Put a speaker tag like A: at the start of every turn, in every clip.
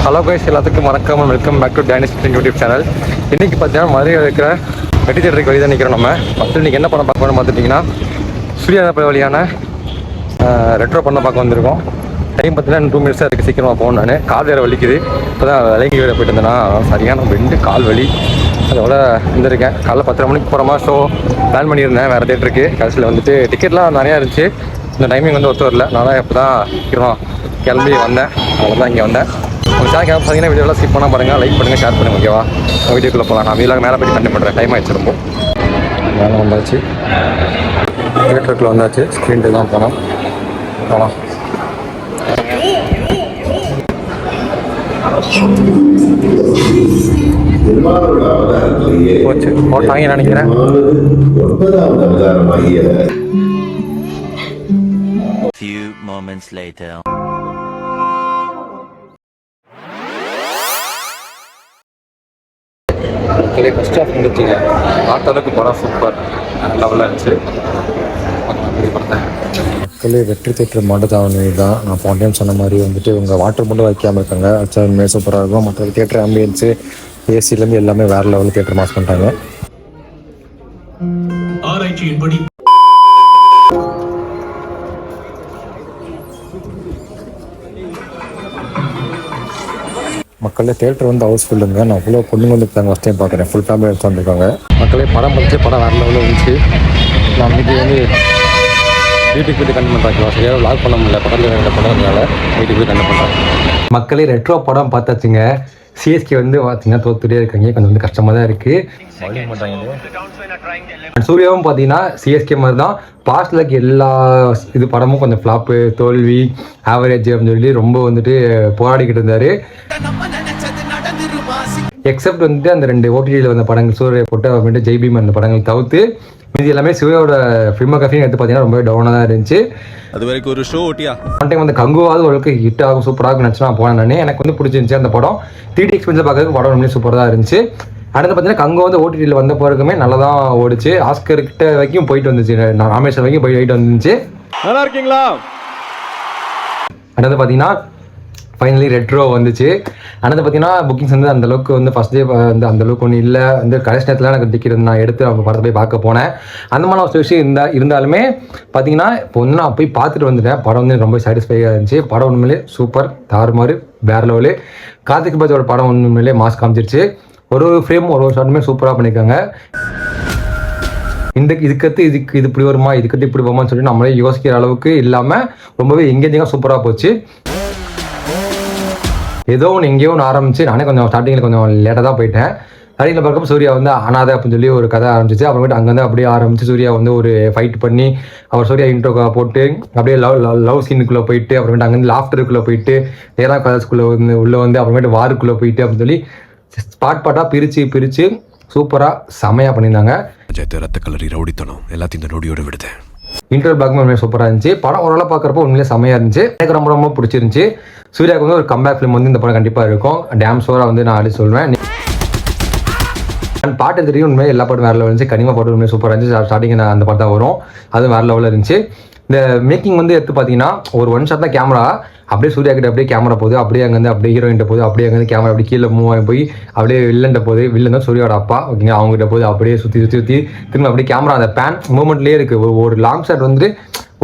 A: Hello guys, எல்லாத்துக்கும் வணக்கம். Welcome back to dynasty YouTube channel. இன்றைக்கி பார்த்தீங்கன்னா மதுரையில் இருக்கிற வெட்டி தேட்டருக்கு வெளியே தான் நிற்கிறோம். நம்ம ஃபஸ்ட்டு இன்றைக்கி என்ன படம் பார்க்கணும்னு பார்த்துட்டிங்கன்னா சூர்யா வழியான ரெட்ரோ படம் பார்க்க வந்திருக்கோம். டைம் பார்த்தீங்கன்னா 2 minutes அதுக்கு சீக்கிரமாக போகணும். நான் கால் வேறு வலிக்குது. இப்போ தான் விலங்கி வேறு போயிட்டு இருந்தேன்னா சரியான 2 கால் வலி. அதோட இருந்திருக்கேன். காலைல 10:30 மணிக்கு போகிற மாதிரி ஷோ பிளான் பண்ணியிருந்தேன் வேறு தேட்டருக்கு. கடைசியில் வந்துட்டு டிக்கெட்லாம் நிறையா இருந்துச்சு. இந்த டைமிங் வந்து ஒத்து வரல. நான் இப்போ தான் சீக்கிரம் கிளம்பி வந்தேன். அதில் தான் இங்கே வந்தேன். உங்கள் சேனல் கேட்க பார்த்தீங்கன்னா வீடியோலாம் ஸ்கிப் பண்ணால் பாருங்கள், லைக் பண்ணுங்கள், ஷேர் பண்ணுங்கள். ஓகேவா? வீடியோக்குள்ளே போகலாம். நான் வீடியோவில் மேலே போய் கண்டென்ட் பண்ணுறேன். டைம் ஆகிடுச்சு ரொம்ப. மேலே வந்தாச்சு, தியேட்டருக்குள்ளே வந்தாச்சு. ஸ்க்ரீன் தான் போனோம். போச்சு போட்டாங்க நினைக்கிறேன்.
B: Few moments later.
A: First half இருந்துச்சுங்க. பார்த்தளவுக்கு படம் சூப்பர் லெவலில் இருந்துச்சு. மக்களே வெற்றி தேட்டர் மாட்டுத்தாவணி தான். நான் போன டைம் சொன்ன மாதிரி வந்துட்டு உங்கள் வாட்டர் மட்டும் வைக்காமல் இருக்காங்க. அது சூப்பராக இருக்கும். மற்ற தேட்டர் ஆம்பியன்ஸு ஏசிலேருந்து எல்லாமே வேறு லெவலில் தேட்டர் மாஸ் பண்ணிட்டாங்க.
C: ஆராய்ச்சியின்படி
A: மக்களே தேட்டர் வந்து ஹவுஸ்ஃபுல்லுங்க. நான் அவ்வளோ பொண்ணுங்க வந்துருக்காங்க. ஃபஸ்ட் டைம் பார்க்குறேன். ஃபுல் ஃபேமிலி எடுத்து வந்துருக்காங்க. மக்களே படம் பார்த்து படம் வேறு லெவலில் இருந்துச்சு. நான் அன்றைக்கி வந்து வீட்டுக்கு போய்ட்டு கண்டு பண்ணுறாங்க. சரியாக லாக் பண்ண முடியல. பக்கத்தில் ரெண்டு படம்னால வீட்டுக்கு போய் கண்டு பண்ணுறாங்க. மக்களே ரெட்ரோ படம் பார்த்தாச்சுங்க. சிஎஸ்கே வந்து பார்த்தீங்கன்னா தோத்துட்டே இருக்காங்க. கொஞ்சம் வந்து கஷ்டமாக தான் இருக்குது. சூர்யாவும் பார்த்தீங்கன்னா சிஎஸ்கே மாதிரி தான். பாஸ்டில் இருக்க எல்லா இது படமும் கொஞ்சம் ஃப்ளாப்பு, தோல்வி, ஆவரேஜ் அப்படின்னு சொல்லி ரொம்ப வந்துட்டு போராடிக்கிட்டு இருந்தார். எக்ஸப்ட் வந்துட்டு அந்த 2 ஓடிடியில் வந்த படங்கள் சூர்யா போட்டு அப்புறமேட்டு ஜெய்பீம் அந்த படங்கள் தவிர்த்து மீதி எல்லாமே சிவயோட ஃபில்மோகிராஃபின்னு எடுத்து பார்த்தீங்கன்னா ரொம்பவே டவுனாக தான் இருந்துச்சு.
D: அது வரைக்கும் ஒரு ஷோ ஓட்டியா
A: ஒன் டைம் வந்து கங்குவாவது ஓரளவுக்கு ஹிட் ஆகும், சூப்பராக நினச்சி நான் போனேன். நான் எனக்கு வந்து பிடிச்சிருந்துச்சு அந்த படம். 3D எக்ஸ்பீரியன்ஸில் பார்க்கறதுக்கு படம் ரொம்ப சூப்பராக தான் இருந்துச்சு. அடுத்து பார்த்தீங்கன்னா கங்கு வந்து ஓடிடியில் வந்த பிறகுமே நல்லா தான் ஓடிச்சு. ஆஸ்கர் கிட்ட வரைக்கும் போயிட்டு வந்துச்சு. நான் ராமேஸ்வரம் வரைக்கும் போயிட்டு வந்துச்சு.
D: நல்லா இருக்கீங்களா?
A: அடுத்து பார்த்தீங்கன்னா ஃபைனலி ரெட்ரோ வந்துச்சு. அடுத்து பார்த்தீங்கன்னா புக்கிங்ஸ் வந்து அந்தளவுக்கு வந்து ஃபஸ்ட் டே வந்து அந்தளவுக்கு ஒன்றும் இல்லை. வந்து கடைசி நேரத்தில் எனக்கு டிக்கெட் நான் எடுத்து அவங்க படத்தை போய் பார்க்க போனேன். அந்த மாதிரி ஒரு விஷயம் இருந்தாலுமே பார்த்தீங்கன்னா இப்போ வந்து நான் போய் பார்த்துட்டு வந்துட்டேன். படம் வந்து ரொம்ப சாட்டிஸ்ஃபையாக இருந்துச்சு. படம் ஒன்றுமே சூப்பர், தாறுமாறு, வேறு லெவலு. கார்த்திக் பாஜோட படம் ஒன்றுமே மாஸ் காமிச்சிருச்சு. ஒரு ஃப்ரேம் ஒரு ஷாட்டுமே சூப்பராக பண்ணியிருக்காங்க. இதுக்கடுத்து இது இப்படி வருமா, இதுக்கடுத்து இப்படி வருமான்னு சொல்லி நம்மளே யோசிக்கிற அளவுக்கு இல்லாமல் ரொம்பவே எங்கேஜிங்காக சூப்பராக போச்சு. ஏதோ ஒன்று எங்கேயோ ஒன்று ஆரம்பிச்சு. நானே கொஞ்சம் ஸ்டார்டிங்கில் கொஞ்சம் லேட்டாக தான் போயிட்டேன். ஸ்டார்டிங்கில் பார்க்கப்போ சூர்யா வந்து அனாதை அப்படின்னு சொல்லி ஒரு கதை ஆரம்பிச்சிச்சு. அப்புறமேட்டு அங்கேருந்து அப்படியே ஆரம்பிச்சு சூர்யா வந்து ஒரு ஃபைட் பண்ணி அவர் சூர்யா இன்ட்ரோ போட்டு அப்படியே லவ் சீனுக்குள்ளே போயிட்டு அப்புறமேட்டு அங்கேருந்து லாஃப்டருக்குள்ளே போயிட்டு நேராக கலர்ஸ்குள்ளே வந்து உள்ளே வந்து அப்புறமேட்டு வாருக்குள்ளே போயிட்டு அப்படின்னு சொல்லி பாட்டாக பிரித்து சூப்பராக செமையாக பண்ணியிருந்தாங்க.
D: ரத்த கலரி ரவுடித்தனம் எல்லாத்தையும் இந்த நொடியோட விடுதேன்.
A: இன்டர்வல் பிளாக்மே உண்மையாக சூப்பராக இருந்துச்சு. படம் ஓரளவு பார்க்குறப்போ உண்மையிலே செமையாக இருந்துச்சு. எனக்கு ரொம்ப ரொம்ப பிடிச்சிருந்துச்சி. சூர்யாவுக்கு வந்து ஒரு கம்பேக் ஃபிலிம் வந்து இந்த படம் கண்டிப்பாக இருக்கும். டேம் ஷோராக வந்து நான் அடி சொல்வேன். பாட்டு தெரியும் உண்மையாக எல்லா பாட்டும் வேறு லெவல் இருந்துச்சு. கனிமா பாட்டு உண்மையாக சூப்பராக இருந்துச்சு. ஸ்டார்டிங் அந்த பாட்டு தான் வரும், அதுவும் வேறு லெவலில் இருந்துச்சு. இந்த மேக்கிங் வந்து எடுத்து பார்த்தீங்கன்னா ஒரு 1 ஷாட் தான் கேமரா. அப்படியே சூர்யா கிட்ட அப்படியே கேமரா போகுது, அப்படியே அங்கேருந்து அப்படியே ஹீரோயின்ட்ட போகுது, அப்படியே அங்கேருந்து கேமரா அப்படியே கீழே மூவ் ஆகி போய் அப்படியே வில்லன்ட்ட போகுது. வில்லன் தான் சூர்யாவோட அப்பா, ஓகேங்க. அவங்ககிட்ட போகுது, அப்படியே சுற்றி திரும்ப அப்படியே கேமரா அந்த பேன் மூமெண்ட்லேயே இருக்குது. ஒரு லாங் ஷாட் வந்துட்டு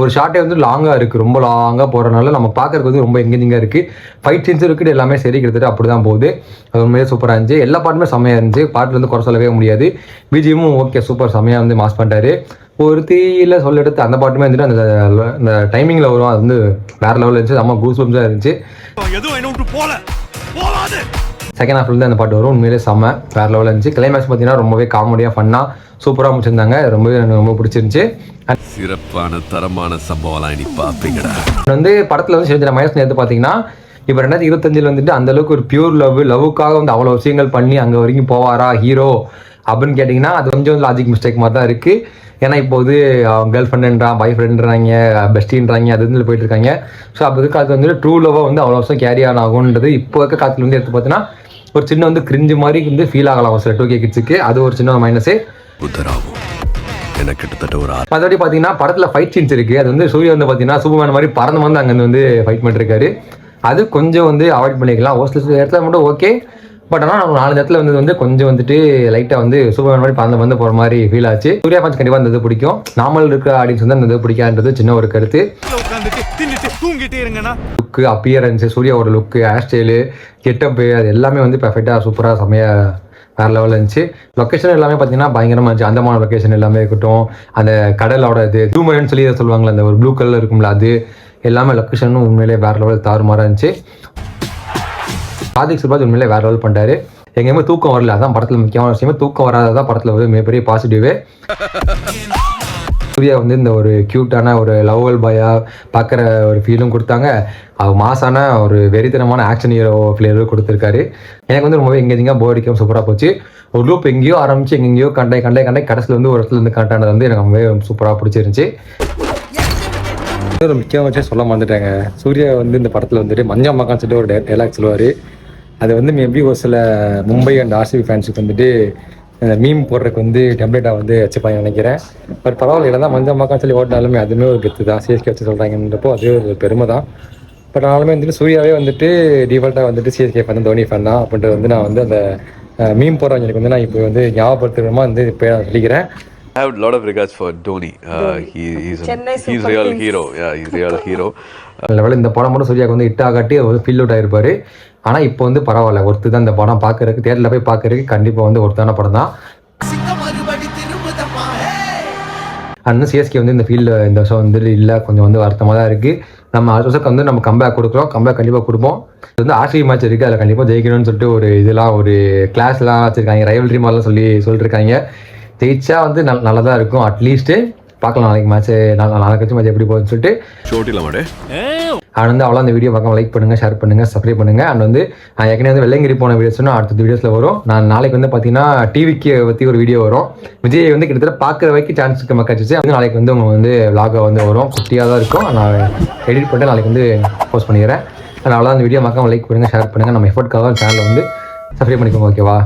A: ஒரு ஷார்ட்டே வந்து லாங்காக இருக்குது. ரொம்ப லாங்காக போகிறனால நம்ம பார்க்கறதுக்கு வந்து ரொம்ப எங்கேஜிங்காக இருக்குது. ஃபைட் சீன்ஸும் இருக்குது, எல்லாமே சரி கிட்டத்தட்ட அப்படி தான் போகுது. அது உண்மையாக சூப்பராக இருந்துச்சு. எல்லா பாட்டுமே செம்மையாக இருந்துச்சு. பாட்டில் வந்து குறை சொல்லவே முடியாது. பிஜிஎம்மும் ஓகே சூப்பர் செம்மையாக வந்து மாஸ் பண்ணிட்டாரு. ஒரு தீயில் சொல்ல எடுத்து அந்த பாட்டுமே வந்துட்டு அந்த டைமிங்கில் வரும். அது வந்து வேறு லெவலில் இருந்துச்சு. நம்ம கூஸ்பம்ஸாக இருந்துச்சு. செகண்ட் ஹாஃப்ல இருந்து அந்த பாட்டு வரும். உண்மையிலே செம்ம வேறு லெவலில் இருந்துச்சு. கிளைமேக்ஸ் பார்த்தீங்கன்னா ரொம்பவே காமெடியாக ஃபன்னாக சூப்பராக முடிச்சிருந்தாங்க. ரொம்பவே எனக்கு ரொம்ப பிடிச்சிருந்துச்சு.
D: சிறப்பான தரமான சம்பவம் நீ பார்ப்பீங்கடா.
A: வந்து படத்தில் வந்து சிவஜன மகேஷ் எடுத்து பார்த்தீங்கன்னா இப்போ 2025 வந்துட்டு அந்தளவுக்கு ஒரு பியூர் லவ்வுக்காக வந்து அவ்வளோ விஷயங்கள் பண்ணி அங்கே வரைக்கும் போவாரா ஹீரோ அப்படின்னு கேட்டிங்கன்னா அது கொஞ்சம் லாஜிக் மிஸ்டேக் மாதிரி தான் இருக்குது. ஏன்னா இப்போ வந்து கேர்ள் ஃப்ரெண்டுன்றான், பாய் ஃப்ரெண்டுன்றாங்க, பெஸ்டின்றாங்க, அது வந்து போயிட்டு இருக்காங்க. ஸோ அப்போ இருக்க காலத்தில் வந்துட்டு ட்ரூ லவ்வாக வந்து அவ்வளோ வருஷம் கேரி ஆன் ஆகுன்றது இப்போ இருக்க காலத்தில் வந்து எடுத்து பார்த்தீங்கன்னா ஒரு சின்ன வந்து கிரிஞ்சு மாதிரி வந்து ஃபீல் ஆகலாம் ஒரு சில 2K கிட்ஸுக்கு. அது ஒரு சின்ன மைனஸே.
D: எனக்கு கிட்டத்தட்ட ஒரு
A: மற்றபடி பார்த்தீங்கன்னா படத்தில் ஃபைட் சீன்ஸ் இருக்குது. அது வந்து சூர்யா வந்து பார்த்தீங்கன்னா சூப்பர்மேன் மாதிரி பறந்து வந்து அங்கே வந்து ஃபைட் பண்ணிருக்காரு. அது கொஞ்சம் வந்து அவாய்ட் பண்ணிக்கலாம். ஒரு சில இடத்துல மட்டும் ஓகே, பட் ஆனால் நம்ம 4 இடத்துல வந்து கொஞ்சம் வந்துட்டு லைட்டாக வந்து சூப்பர் மாதிரி பறந்து வந்து போகிற மாதிரி ஃபீல் ஆச்சு. சூர்யா ஃபேன்ஸ் கண்டிப்பாக இந்த இது பிடிக்கும். நார்மல் இருக்கிற ஆடியன்ஸ் வந்து அந்த இது பிடிக்காதுன்றது சின்ன ஒரு கருத்து. லுக்கு, அப்பியரன்ஸு, சூர்யாவோட லுக்கு, ஹேர் ஸ்டைலு, கெட்டப்பு, அது எல்லாமே வந்து பெர்ஃபெக்டாக சூப்பராக செம்மையாக வேறு லெவலில் இருந்துச்சு. லொக்கேஷன் எல்லாமே பார்த்தீங்கன்னா பயங்கரமாக இருந்துச்சு. அந்தமான லொக்கேஷன் எல்லாமே இருக்கட்டும், அந்த கடலோட இது ஜூமர்னு சொல்லி சொல்லுவாங்களே, அந்த ஒரு ப்ளூ கலர் இருக்கும்ல, அது எல்லாமே லொக்கேஷனும் உண்மையிலே வேறு லெவல் தாறுமாறாக இருந்துச்சு. கார்த்திக் சுப்ராஜ் உண்மையிலே வேறு லெவல் பண்ணிட்டாரு. எங்கேயுமே தூக்கம் வரல, அதான் படத்தில் முக்கியமான விஷயமே. தூக்கம் வராததான் படத்தில் வந்து மிகப்பெரிய பாசிட்டிவே. சூர்யா வந்து இந்த ஒரு க்யூட்டான ஒரு லவ்வல் பாயாக பார்க்குற ஒரு ஃபீலும் கொடுத்தாங்க. அவர் மாசான ஒரு வெறித்தனமான ஆக்ஷன் ஹீரோ ஃப்ளேவரும் கொடுத்துருக்காரு. எனக்கு வந்து ரொம்பவே எங்கேஜிங்காக போர் அடிக்காமல் சூப்பராக போச்சு. ஒரு லூப் எங்கேயோ ஆரம்பிச்சு எங்கெங்கேயோ கண்டை கடைசியில் வந்து ஒரு இடத்துல இருந்து கண்டானது வந்து எனக்கு ரொம்பவே சூப்பராக பிடிச்சிருந்துச்சி. ஒரு முக்கியமாக வச்சே சொல்ல மாட்டேட்டாங்க. சூர்யா வந்து இந்த படத்தில் வந்துட்டு மஞ்சள் மக்கான்னு சொல்லிட்டு ஒரு டைலாக் சொல்லுவார். அது வந்து மேபி ஒரு சில மும்பை அண்ட் ஆர்சிபி ஃபேன்ஸுக்கு வந்துட்டு மீம் போடுறதுக்கு வந்து டெம்ப்ளேட்டாக வந்து வச்சுப்பாங்க நினைக்கிறேன். பட் பரவாயில்ல, தான் மஞ்சள் மக்கான்னு சொல்லி ஓட்டினாலுமே அதுவுமே ஒரு கெத்து தான். சிஎஸ்கே வச்சு சொல்கிறாங்கன்றப்போ அதுவே ஒரு பெருமை தான். பட் ஆனாலுமே வந்துட்டு சூர்யாவே வந்துட்டு டிஃபால்ட்டாக வந்துட்டு சிஎஸ்கே ஃபேன், தோனி ஃபேன் தான் அப்படின்றது வந்து நான் வந்து அந்த மீம் போடுறவங்களுக்கு வந்து நான் இப்போ வந்து ஞாபகப்படுத்துறமா வந்து இப்போ நான் சொல்லிக்கிறேன்.
D: I have a lot of regards for Dhoni. He's real hero. Yeah, he's real hero.
A: லெவலில் இந்த படம் மட்டும் சூர்யாவுக்கு வந்து ஹிட் ஆகாட்டி அவர் ஃபீல் அவுட் ஆகிருப்பார். ஆனால் இப்போ வந்து பரவாயில்ல, ஒருத்து தான் இந்த படம் பார்க்குறதுக்கு, தேட்டரில் போய் பார்க்குறதுக்கு கண்டிப்பாக வந்து ஒருத்தான படம் தான். ஆனால் சிஎஸ்கே வந்து இந்த ஃபீல்டில் இந்த வருஷம் வந்து இல்லை, கொஞ்சம் வந்து வருத்தமாக தான் இருக்குது. நம்ம அடுத்த வருஷத்துக்கு வந்து நம்ம கம்பேக் கொடுக்குறோம், கம்பேக் கண்டிப்பாக கொடுப்போம். இது வந்து ஆர்சிபி மேட்ச் இருக்குது, அதில் கண்டிப்பாக ஜெயிக்கணும்னு சொல்லிட்டு ஒரு இதெல்லாம் ஒரு கிளாஸ்லாம் வச்சுருக்காங்க, ரைவல்ரி மாதிரிலாம் சொல்லிட்டு இருக்காங்க. ஜெயிச்சா வந்து நல்லதாக இருக்கும். அட்லீஸ்ட்டு பார்க்கலாம் நாளைக்கு மேட்ச்சு, நாளைக்கு மேட்ச் எப்படி போகுதுன்னு சொல்லிட்டு. அண்ட் வந்து அவ்வளோ அந்த வீடியோ பார்க்க லைக் பண்ணுங்கள், ஷேர் பண்ணுங்கள், சப்ஸ்கிரைப் பண்ணுங்கள். அண்ட் வந்து நான் ஏற்கனவே வந்து வெள்ளையங்கிரி போன வீடியோஸ்னா அடுத்த வீடியோஸில் வரும். நான் நாளைக்கு வந்து பார்த்தீங்கன்னா டிவிக்கு பற்றி ஒரு வீடியோ வரும். விஜய் வந்து கிட்டத்தட்ட பார்க்குற வரைக்கும் சான்ஸ் இருக்க மக்கள் அது நாளைக்கு வந்து அவங்க வந்து விலாகாக வந்து வரும். குட்டியாக தான் இருக்கும். நான் எடிட் பண்ணிட்டு நாளைக்கு வந்து போஸ்ட் பண்ணிக்கிறேன். அதனால அந்த வீடியோ பார்க்க லைக் பண்ணுங்கள், ஷேர் பண்ணுங்கள். நம்ம எஃபர்ட்காக சேனலை வந்து சப்ஸ்கிரைப் பண்ணிக்கோங்க, ஓகேவா?